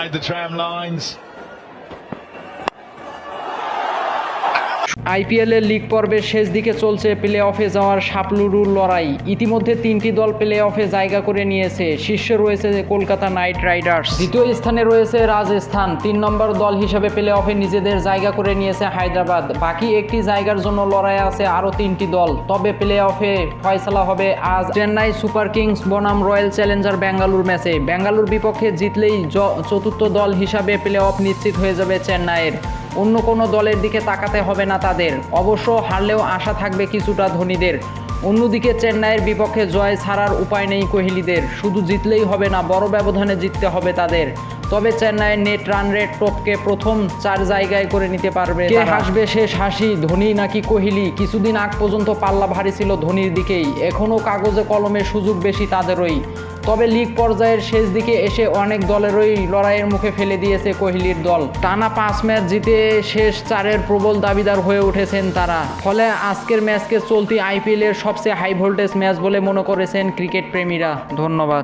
inside the tram lines. IPL এর league পর্বের শেষ দিকে চলছে প্লে অফে যাওয়ার সাপলুরুর লড়াই। ইতিমধ্যে 3টি দল প্লে অফে জায়গা করে নিয়েছে। শীর্ষে রয়েছে কলকাতা নাইট রাইডার্স, দ্বিতীয় স্থানে রয়েছে রাজস্থান, 3 নম্বর দল হিসেবে প্লে অফে নিজেদের জায়গা করে নিয়েছে হায়দ্রাবাদ। বাকি একটি জায়গার জন্য লড়াই আছে আরও 3টি দল। তবে প্লে অফে ফয়সালা হবে আজ চেন্নাই সুপার কিংস বনাম রয়্যাল চ্যালেঞ্জার বেঙ্গালুর ম্যাচে। বেঙ্গালুর বিপক্ষে জিতলেই চতুর্থ দল হিসাবে প্লে অফ নিশ্চিত হয়ে যাবে চেন্নাইয়ের। অন্য কোনো দলের দিকে তাকাতে হবে না তাদের। অবশ্য হারলেও আশা থাকবে কিছুটা ধোনিদের। অন্যদিকে চেন্নাইয়ের বিপক্ষে জয় ছাড়ার উপায় নেই কোহলিদের। শুধু জিতলেই হবে না, বড় ব্যবধানে জিততে হবে তাদের। তবে চেন্নাইয়ের নেট রান রেট টপকে প্রথম 4 জায়গায় করে নিতে পারবে। কে হাসবে শেষ হাসি, ধোনি নাকি কোহলি? কিছুদিন আগ পর্যন্ত পাল্লা ভারী ছিল ধোনির দিকেই। এখনও কাগজে কলমে সুযোগ বেশি তাদেরই। তবে লিগ পর্যায়ের শেষ দিকে এসে অনেক দলেরই লড়াইয়ের মুখে ফেলে দিয়েছে কোহলির দল। টানা 5 ম্যাচ জিতে শেষ 4-এর প্রবল দাবিদার হয়ে উঠেছেন তারা। ফলে আজকের ম্যাচকে চলতি আইপিএলের সবচেয়ে হাই ভোল্টেজ ম্যাচ বলে মনে করেছেন ক্রিকেট প্রেমীরা। ধন্যবাদ।